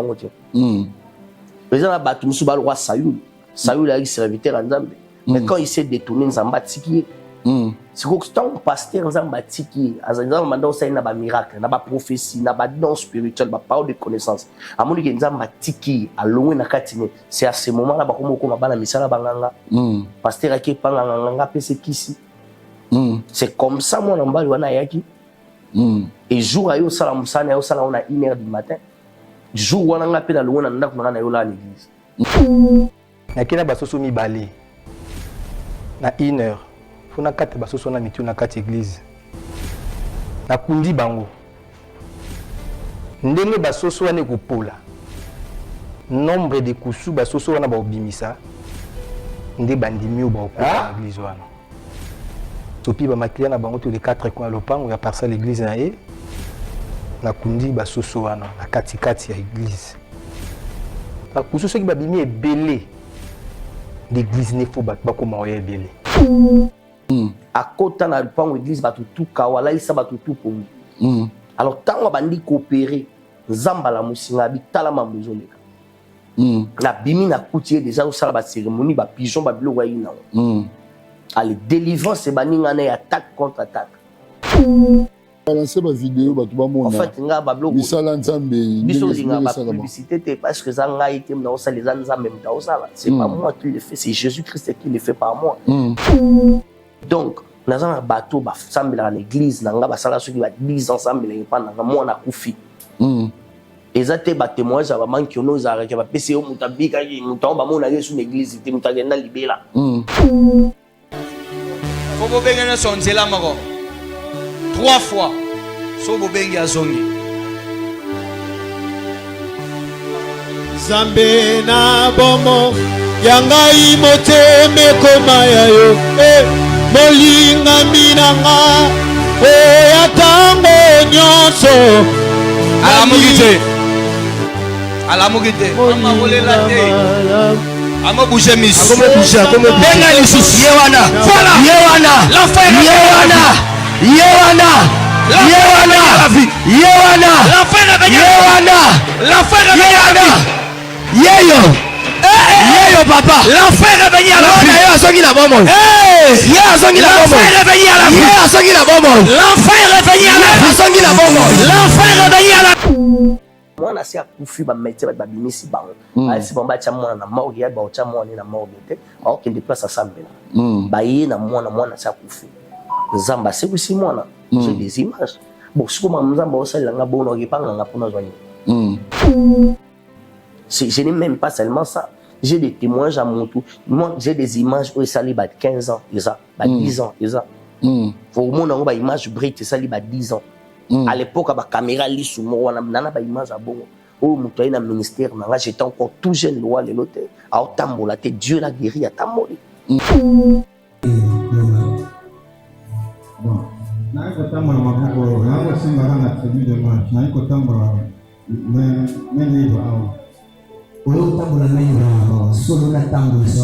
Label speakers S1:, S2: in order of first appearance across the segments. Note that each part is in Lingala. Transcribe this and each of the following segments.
S1: bango te président na bato musu ba roi Saül a serviteur nzambe mais quand il s'est détourné nzamba tiki c'est que tant pasteur nzamba tiki azanza manda osai na ba miracle na ba prophétie na ba don spirituel ba parole de connaissance amoni ke nzamba tiki alongwe na katine c'est à ce moment là ba komoko na bana misala banganga pasteur aki panganga pese kisi c'est comme ça moi na mbali wana yaki et jour ayo sala musana ayo sala on a 1h du matin jour wana nga pe na longwe na ndako na yo la à l'église
S2: nakina basoso mibale na 1h funa kate basoso na mitu na kate église na kundi bango ndenge basoso wana kopola nombre de kusu basoso wana ba obimisa nde bandimi o ba okola église wana topi ba maklia na bango tous les 4 coins lopango ya parcelle l'église na e na kundi basoso wana na kati ya église ba kusu soki babimi ebele l'église ne faut pas comme oye ebele
S1: à côté na lupango église batu tout kawala isa batu tout pour alors tant bandi coopérer nzamba la musinga bitala mambuzoleka na bimi na koutier déjà au sala ba cérémonie ba pigeon ba bilo wa ina allez délivrance baninga na attaque contre attaque
S3: balancer ma vidéo batu ba mona
S1: en fait nga ba bilo
S3: misala nzambe
S1: biso linga ba publicité parce que ça nga été na osala les nzambe mta osala c'est pas moi qui le fait c'est Jésus-Christ qui le fait par moi donc nous avons un bateau ensemble dans l'église nous avons basala ceux qui va 10 ensemble et pendant moi on a koufi et ça te ba témoignage ça va manquer nous arrêter va PCO mutabika mutomba ba mona yesu l'église te mutagenda libela
S4: faut bobenga na sonzela mako 3 fois so bobenga azongi
S5: Zambe na bomo yangai moteme komaya yo molinga minanga oya tango nyonso
S4: alamugite mama volela te ama bouger mis
S5: benga lisusu yewana l'enfer yewana yeyo papa l'enfer est venu à la vie yeyo asongi la bombe yeyo asongi la bombe l'enfer est venu à la vie yeyo asongi la bombe l'enfer est venu à la vie asongi la bombe l'enfer est venu à la
S1: moi na si akufi ba métier ba bimisi bango asi bomba cha mwana na morgue ya ba cha mwana na morgue te au kende place asambela ba yi na mwana sa kufi nzamba c'est aussi mwana j'ai des images bon ce comment nzamba osala nga bono kipanga nga pona zwani je n'ai même pas seulement ça. J'ai des témoignages à mon tour. Moi, j'ai des images où ça libre 15 ans, 10 ans, Pour moi, on a une image brute, ça libre 10 ans. À l'époque, la caméra lit sur moi, on a une image à bon. Oh, mon toit, dans le ministère, j'étais encore tout jeune, loi, le lote. À Otambo, la tête, Dieu l'a guéri à Tamoli.
S6: Bon, Olo tambula na yura solo na tambula so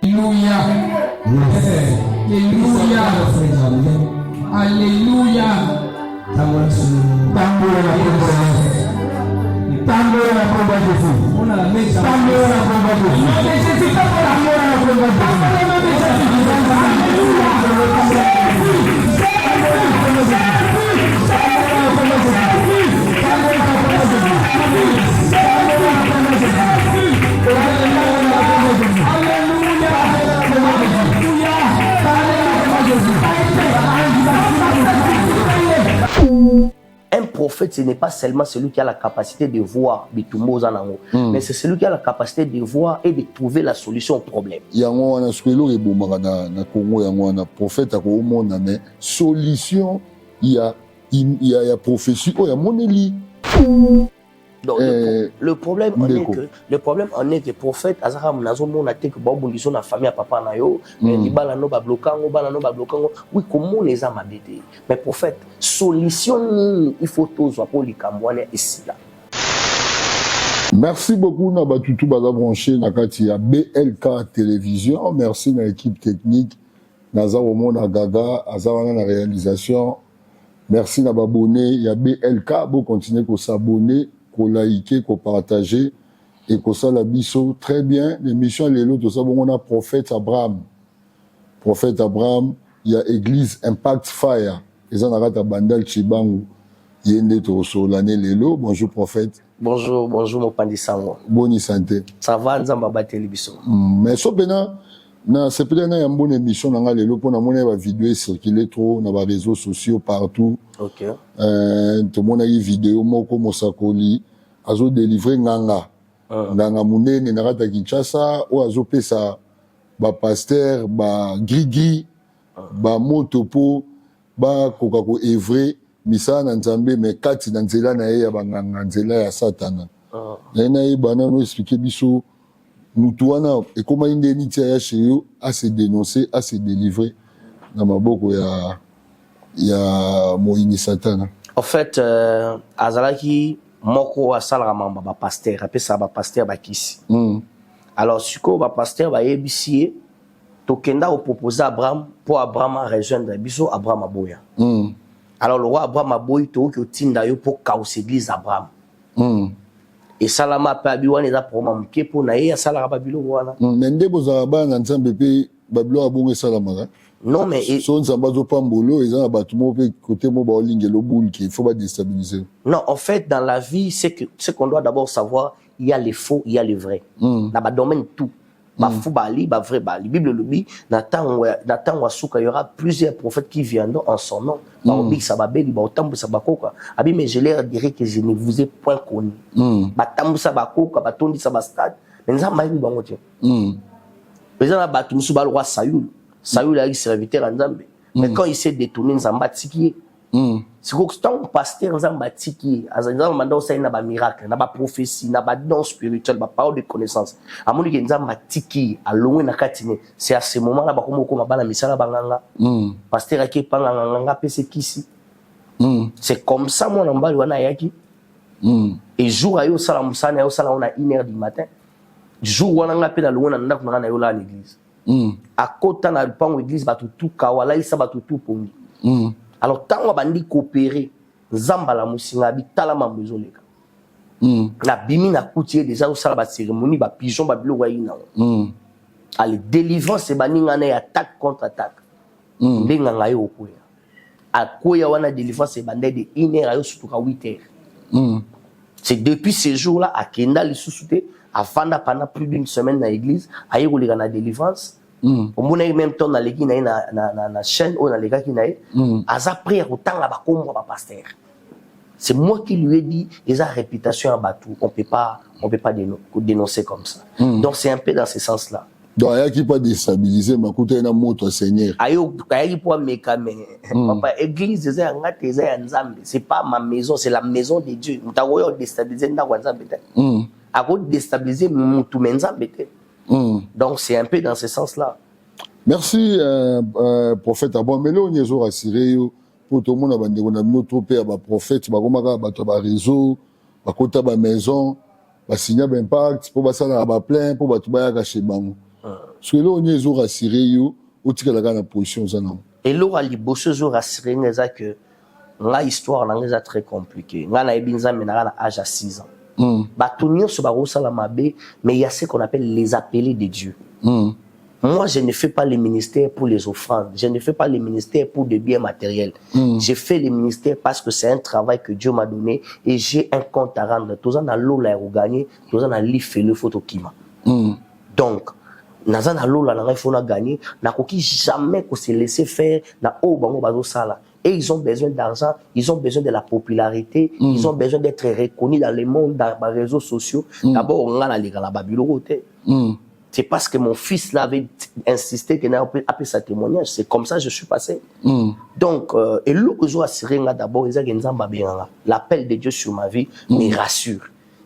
S6: Alléluia. Alléluia. Tambula la combat de vous. On a la main tambula la combat de vous. C'est pas pour l'amour la combat de
S1: Un prophète, ce n'est pas seulement celui qui a la capacité de voir des tumeurs en haut, mais c'est celui qui a la capacité de voir et de trouver la solution au problème.
S3: Il y a un squello et na Congo, il y a un prophète au monde, mais solution, il y a prophétie, il y a moneli.
S1: Donc le problème en est que prophète Azara nazo mona te que bon biso na famille papa na yo ni bala no ba blokango oui comment les âmes habité mais prophète solution il faut toujours pour les cambouane ici là.
S3: Merci beaucoup na batutu baza branché na kati ya BLK télévision. Merci na équipe technique naza au monde Gaga azara na réalisation Merci na abonné. Il y a BLK. Vous continuez à s'abonner, à liker, à partager et à ça la biso. Très bien. L'émission est l'autre. On a Prophète Abraham. Prophète Abraham. Il y a Église Impact Fire. Ils ont arrêté à Bandal Chibangu. Yende Toso l'année Lelo. Bonjour Prophète.
S1: Bonjour, bonjour, mon pandisango.
S3: Bonne santé.
S1: Ça va, Nzamba Bateli Biso.
S3: Mais so bena, c'est peut-être une bonne émission dans Lelo pour la vidéo circuler trop dans les réseaux sociaux partout.
S1: Ok.
S3: Tout le monde a une vidéo, moko mosakoli, azo délivrer nganga. Nganga munene narata Kinshasa, ou azo pesa ba pasteur, ba grigri, ba motopo, ba kokako evre. Misa na nzambe me kati na nzela na ye ya banganga nzela ya satana na ye bana no expliquer biso mutu wana ekoma indeni tia ya cheyo a se dénoncer a se délivrer na maboko ya moini satana.
S1: En fait azalaki moko asalaka mamba ba pasteur apesa ba pasteur bakisi alors siko ba pasteur ba yebisi tokenda proposer Abraham pour Abraham rejoindre biso Abraham aboya. Alors le roi Abraham a beau tout que tinda yo pour chaos église Abraham. Et salama pa biwana eza problème ke pour na ya sala babilo wana.
S3: Mais ndebo za ba na nzambe pe babilo abonge salama.
S1: Non mais
S3: so nzamba zo pambolo eza na batumo pe côté mo ba olingelo boule qui il faut pas déstabiliser.
S1: Non, en fait dans la vie c'est qu'on doit d'abord savoir, il y a les faux, il y a les vrais. Dans ba domaine tout. Ba fou bali, ba vrai bali. Bible le dit, Nathan Wasuka, il y aura plusieurs prophètes qui viendront en son nom. Baobi Sababeli, Baotambu Sabakoka. Abi, mais je leur dirai que je ne vous ai point connu. Batambu Sabakoka, Batondi Sabastad. Mais nous avons maïmi bangotiens. Les gens là, Batumsu Balroi Sayoul. Sayoul a eu serviteur en Zambé. Mais quand il s'est détourné, nous avons bâti. C'est que tant pasteur nous avons bâti qui nous avons mandé aussi na miracle, na prophétie, na don spirituel, na parole de connaissance. À mon niveau nous avons bâti qui à loin na katine. C'est à ce moment là bakomo ko mabala misala banganga. Pasteur aki panganga pese kisi. C'est comme ça mon ambali wana yaki. Et jour ayo sala musana ayo sala on a 1h du matin. Jour wana nga pe na loin na ndako na yo là à l'église. À côté na pango église batu tout kawala isa batu tout pongi. Alors, tant qu'on va coopérer, Zamba la Moussinga, Bitala Mambezoleka. La bimi na koutier déjà au salaba cérémonie, ba pigeon, ba bilo waïna. Allez, délivrance, c'est baningane attaque contre attaque. L'enganga yo koya. A koya wana délivrance, c'est bandé de 1h à surtout à 8h. C'est depuis ces jours-là, à Kenda, les sous-soutés, à Fanda pendant plus d'une semaine dans l'église, à y la délivrance. Au moins même temps dans l'église na chaîne ou dans les gars qui naï asa prière autant là bas comme ba pasteur. C'est moi qui lui ai dit les a réputation à Batou, on peut pas dénoncer comme ça. Donc c'est un peu dans ce sens là.
S3: Donc il y a qui pas déstabiliser ma côté na moto Seigneur.
S1: Ayo pour mekame papa église eza ngate eza nzambe, c'est pas ma maison, c'est la maison de Dieu. Mutagoyo déstabiliser ndako nzambe te. A ko déstabiliser mutu nzambe te. Donc c'est un peu dans ce sens-là.
S3: Merci, prophète Abraham. Mais là, on est rassuré pour tout le monde. On a notre père, prophète, on a réseau, on a maison, on a signé impact, pour ça, on a plein, pour tout le monde. Parce que là, on est rassuré, on a la position.
S1: Et là, on est rassuré que l'histoire est très compliquée. On a âge à 6 ans. Mais il y a ce qu'on appelle les appelés de Dieu. Moi, je ne fais pas le ministère pour les offrandes. Je ne fais pas le ministère pour des biens matériels. Je fais le ministère parce que c'est un travail que Dieu m'a donné et j'ai un compte à rendre. Tous en a l'eau là à gagner, tous en a l'ifé le photo kima. Donc, nazan a l'eau là, il faut gagner. N'a jamais qu'on se laisser faire na o bango bazo sala. Et ils ont besoin d'argent, ils ont besoin de la popularité, ils ont besoin d'être reconnus dans le monde, dans les réseaux sociaux. D'abord, on a les gars c'est parce que mon fils l'avait insisté qu'il a appelé sa témoignage. C'est comme ça que je suis passé. Donc, et l'autre assuré d'abord, l'appel de Dieu sur ma vie me rassure.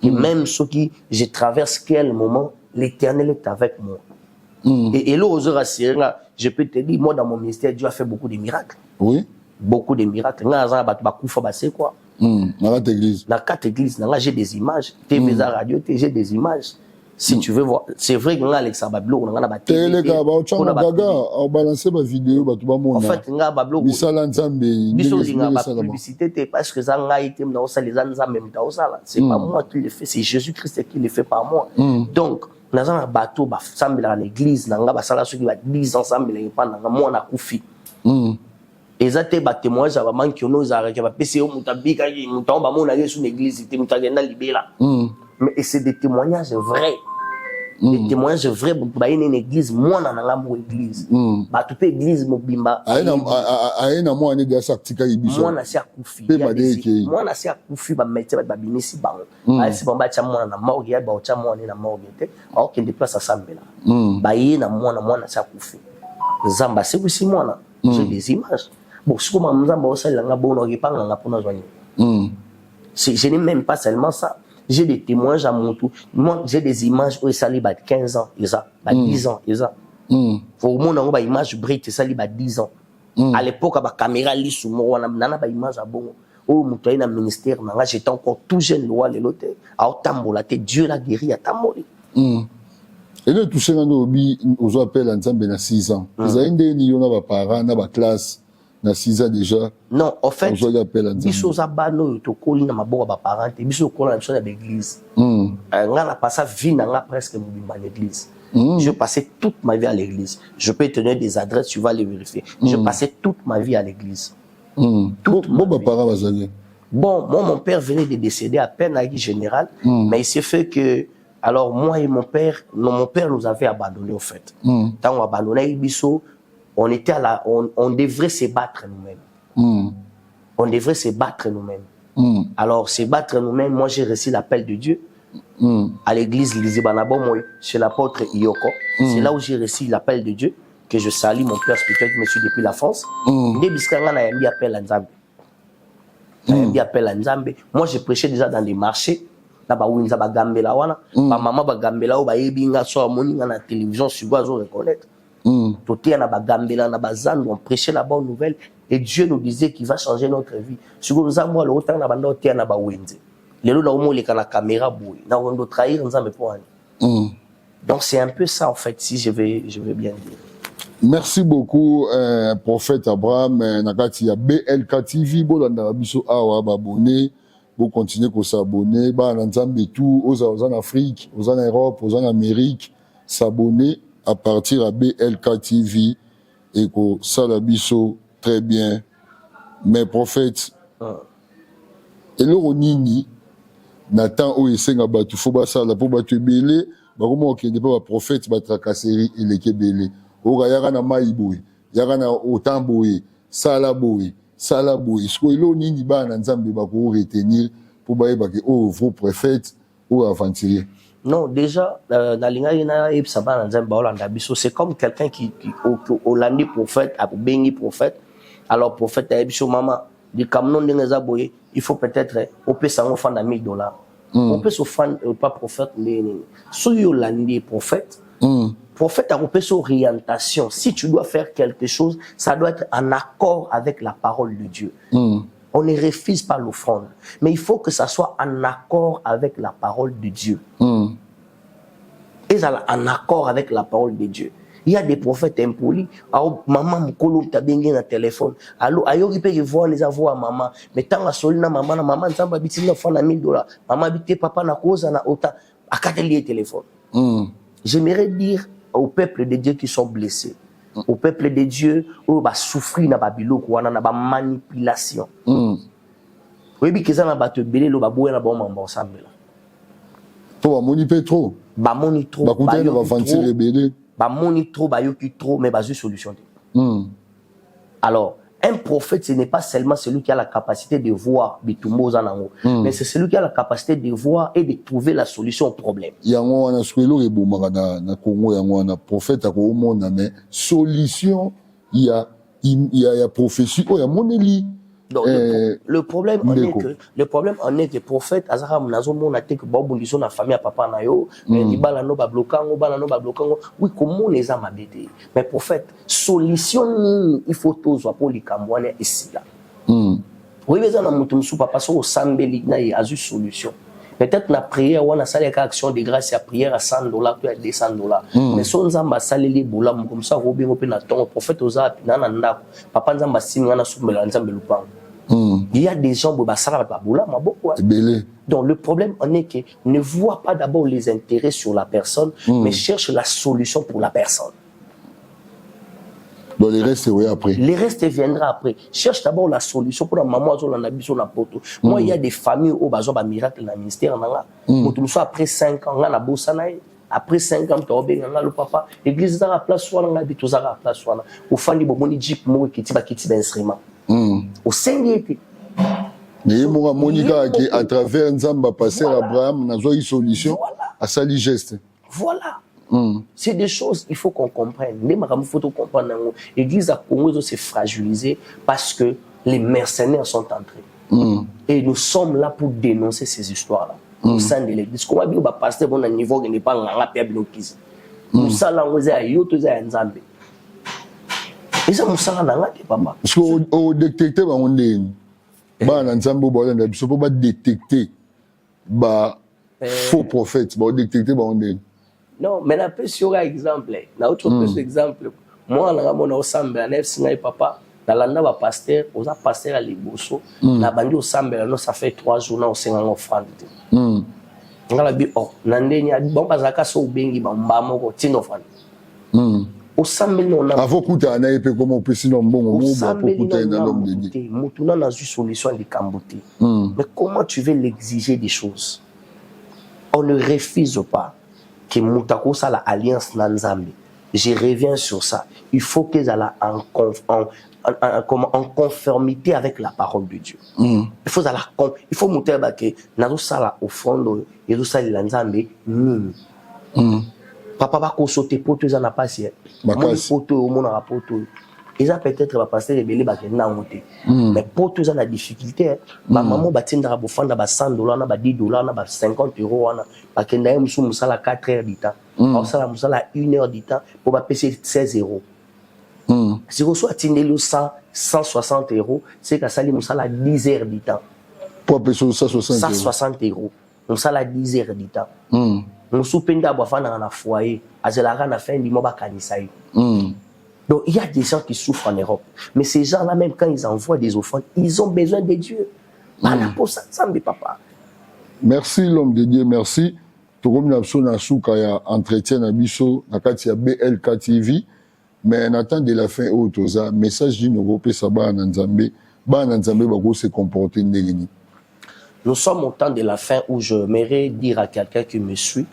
S1: Et même ceux qui, je traverse quel moment, l'Éternel est avec moi. Et l'autre assuré, je peux te dire, moi dans mon ministère, Dieu a fait beaucoup de miracles.
S3: Oui.
S1: Beaucoup de miracles. C'est quoi?
S3: Dans 4 églises.
S1: Dans 4 églises, j'ai des images. TV Radio, j'ai des images. Si tu veux voir, c'est vrai que Alex Bablo, on a battu.
S3: Gaga, on balancé ma vidéo,
S1: en fait, on a Bablo. Publicité parce que ça a été dans les années c'est pas moi qui le fais, c'est Jésus-Christ qui le fait par moi. Donc, on a un bateau, ensemble à l'église, on a ceux qui va 10 ensemble, et pendant moi on a Koufi. Et ça te bat témoignage à maman qui nous a arrêté, va passer au Moutabi, quand il nous tombe à mon avis sur l'église, il était Moutagenda libéré là. Mais c'est des témoignages vrais. Des témoignages vrais pour une église, moi dans la église. Bah toute église mobimba.
S3: Aïna moi on est déjà sorti ibiso.
S1: Moi na sia Koufi. Moi na sia Koufi ba mettre ba binisi bango. Ai si bomba cha moi na morgue ba cha moi na morgue te. Au qui déplace à Sambela. Ba yina moi na sia Koufi. Zamba c'est aussi moi na. J'ai des images. Bon ce que moi nzamba osala nga bono ripanga nga pona joigner. Je n'ai même pas seulement ça. J'ai des témoignages à mon tour. Moi, j'ai des images où ça lit 15 ans, 10 ans, Pour moi, on a une image brille, ça lit 10 ans. À l'époque, la caméra lit sur moi, on a une image à bon. Oh, mon toit, ministère, j'étais encore tout jeune, loi, les lots. À Otambola, Dieu l'a guéri à Tamori.
S3: Et là, tout ce qu'on aux appels ensemble, 6 ans. Vous avez des parents, des classes. Na 6 ans déjà.
S1: Non, en fait, biso za bano to koli na maboko ba parents, biso kola na biso na l'église. Nga na passé vie na nga presque mobimba l'église. Je passais toute ma vie à l'église. Je peux te donner des adresses, tu vas les vérifier. Je passais toute ma vie à l'église.
S3: Bon,
S1: moi, mon père venait de décéder à peine à général, mais il s'est fait que, alors moi et mon père nous avait abandonnés au fait. Quand on abandonnait biso, on était on devrait se battre nous-mêmes. On devrait se battre nous-mêmes. Alors, se battre nous-mêmes, moi j'ai reçu l'appel de Dieu à l'église Lizibanabomoi, chez l'apôtre Iyoko. C'est là où j'ai reçu l'appel de Dieu, que je salue mon père spirituel qui me suit depuis la France. Moi, je prêchais déjà dans des marchés. Là-bas, Gambela wana. Ma maman Gambela ou Baébinga soit moni na télévision, sur quoi je reconnaître. On prêchait la bonne nouvelle et Dieu nous disait qu'il va changer notre vie. Donc c'est un peu ça en fait, si je vais bien dire.
S3: Merci beaucoup, prophète Abraham. Nakati ya BLK TV, vous continuez à s'abonner, aux Afrique, aux Europe, aux Amérique, s'abonner à partir à BLK TV et que Salabiso très bien. Mais prophète, et le Ronini, Nathan Oesenga Batu, Foba Sala, pour Batu Belé, comment qu'il n'est pas prophète, Batrakasseri, il est Kébélé. Ora Yarana Maïboui, Yarana Otamboui, Salaboui, Salaboui. Ce que l'on n'y va pas ensemble, pour retenir, pour bailler, oh, vos prophètes, ou aventuriers.
S1: Non, déjà, c'est comme quelqu'un qui Hollandi prophète, a béni prophète. Alors, prophète, il faut peut-être, on peut s'en offrir $1000. On peut s'offrir, pas prophète, mais si Hollandi prophète, prophète a repéré son orientation. Si tu dois faire quelque chose, ça doit être en accord avec la parole de Dieu. On ne refuse pas l'offrande. Mais il faut que ça soit en accord avec la parole de Dieu. Et ça en accord avec la parole de Dieu. Il y a des prophètes impolis. Alors, maman, mukolo, t'as bien un téléphone. Alors, ayo, il peut y voir les avoirs à maman. Mais tant que solina maman, maman, ça va biti na fond à $1000. Maman, habite papa na cause na ota. À quatre liés téléphone. J'aimerais dire au peuple de Dieu qui sont blessés. Au peuple de Dieu, où va souffrir na babilo, où on a ba manipulation. Oui, mais qu'ils ont battu belé, le baboué na bon mambo ensemble.
S3: Pour manipuler trop.
S1: Ba moni trop.
S3: Ba coûter de vendre les belé.
S1: Ba moni trop, ba yoki trop, mais ba solution. Alors, un prophète, ce n'est pas seulement celui qui a la capacité de voir Bitumbo Zanango, mais c'est celui qui a la capacité de voir et de trouver la solution au problème.
S3: Il y a un swelo et boumara na Congo, il y a un prophète à monde, mais solution, il y a prophétie, il y a moneli.
S1: Donc, le problème en est que prophète Azara Munazo mona te que bobo liso na famille à papa na yo mais ni bala no ba blokango oui comment les a mabete mais prophète solution il faut toujours pour les cambouane ici là oui mais on a mutu musu papa so sambeli na azu solution Peut-être la prière, on a salé avec action de grâce, il y a prière à $100, puis à $200. Mais si on a salé les boulas, comme ça, Robin, on peut n'attendre, prophète aux apes, nana, papa, on a signé, on a soumé, on a lupin. Il y a des gens qui ont donc le problème on est que ne voit pas d'abord les intérêts sur la personne, mais cherche la solution pour la personne.
S3: Donc les restes, oui, après.
S1: Les restes viendra après. Cherche d'abord la solution pour la maman, la poto. Moi, il y a des familles où ils ont un miracle dans le ministère. Après 5 ans, on a bossé. Après 5 ans, tu as le papa. L'église a la place, soit on a habité, on a la place, soit on a fait des jeep, qui est instrument. Au sein de
S3: mais moi, Monica, qui à travers Nzamba, passer Abraham, n'a pas eu solution à ça, les gestes.
S1: Voilà. C'est des choses qu'il faut qu'on comprenne. Il faut comprendre. L'église à Congo s'est fragilisée parce que les mercenaires sont entrés. Et nous sommes là pour dénoncer ces histoires-là. Au sein de l'église. Comment dire que pasteur bon niveau qui n'est pas en la nous sommes là, nous sommes et ça, nous sommes là, papa.
S3: Parce qu'on détecte, on est. On peut détecter faux prophètes. On détecte, on est.
S1: Non, mais on peut sur un exemple. Autre exemple. Moi, on a ensemble, papa. Dans la pasteur, on a pasteur à l'Ibosso. On a bandé ensemble, ça fait 3 jours, on a 50 offrandes. On a dit, oh, on a dit, bon, parce que ça, on a dit, on a dit, on
S3: avant que tu aies comment on peut sinon bon
S1: on a une solution de Camboté. Mais comment tu veux l'exiger des choses? On ne refuse pas que Moutako ça la alliance Nanzambe. Je reviens sur ça. Il faut qu'ils soient en conformité avec la parole de Dieu. Il faut monter que nazo sala offrande et tout ça Nanzambe. Papa va sauter poto ça n'a pas si poto au monde a poto ils a peut-être va passer les belé ba na monter mais poto ça la difficulté ma maman ba tinda ba fanda ba $100 na ba $10 na ba €50 na ba kenda musu musala 4 heures du temps au sala musala 1 heure du temps pour ba payer €16 si vous soit tindeli 160 €, c'est que ça li musala 10 heures du temps
S3: pour payer
S1: €160 musala 10 heures du temps Musupenda bafana na foyer, azelaka na fin du mois bakanisai. Donc il y a des gens qui souffrent en Europe, mais ces gens-là même quand ils envoient des offrandes, ils ont besoin de Dieu. Pour ça, papa.
S3: Merci l'homme de Dieu, merci. Tout comme nous avons souka ya entretien na biso na kati ya BLK TV, mais en attendant de la fin autoza message du Nogopé Saba na Nzambe, ba na Nzambe bako se comporter ndengeni.
S1: Nous sommes au temps de la fin où je m'aimerais dire à quelqu'un qui me suit,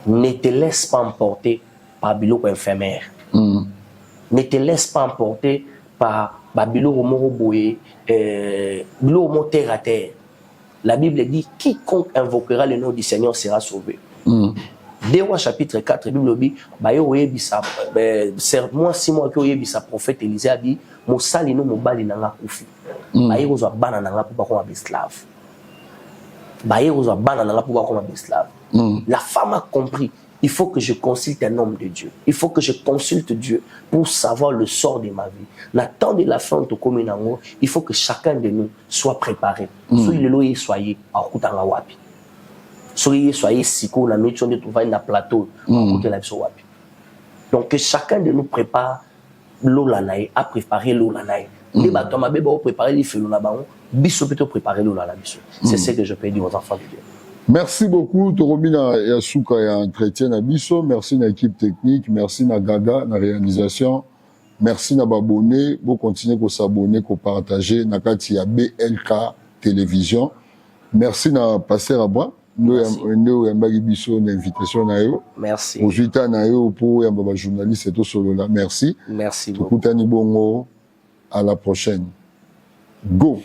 S1: ne te laisse pas emporter par biloko infirmière. Ne te laisse pas emporter par biloko moroboye, biloko terre à terre. La Bible dit, quiconque invoquera le nom du Seigneur sera sauvé. Deux Rois chapitre 4, la Bible dit, moi 6 mois que le prophète Élisée a dit, Mosali no mobali nanga kufi. Baye kozwa bana nanga pour bakoma esclave. Baye kozwa bana nanga pour bakoma esclave. La femme a compris, il faut que je consulte un homme de Dieu. Il faut que je consulte Dieu pour savoir le sort de ma vie. La temps de la fin de communango, il faut que chacun de nous soit préparé. Soyez à Kutanga wapi. Soyez siko na mecho de trouver na plateau wapi. Donc que chacun de nous prépare l'eau lanaï, à préparer l'eau lanaï. Les bateaux ma bébé préparer les feux là-bas. Biso plutôt préparer l'eau là biso. C'est ce que je peux dire aux enfants de Dieu.
S3: Merci beaucoup Toromina Yasuka et entretien à biso. Merci à l'équipe technique, merci à Gaga na réalisation. Merci à abonné, vous continuez à s'abonner, à partager na kati ya BLK télévision. Merci à Pasteur Abra. Nous avons une invitation.
S1: Merci.
S3: Aujourd'hui, pour les journalistes et tout cela. Merci.
S1: Merci beaucoup.
S3: À la prochaine. Go.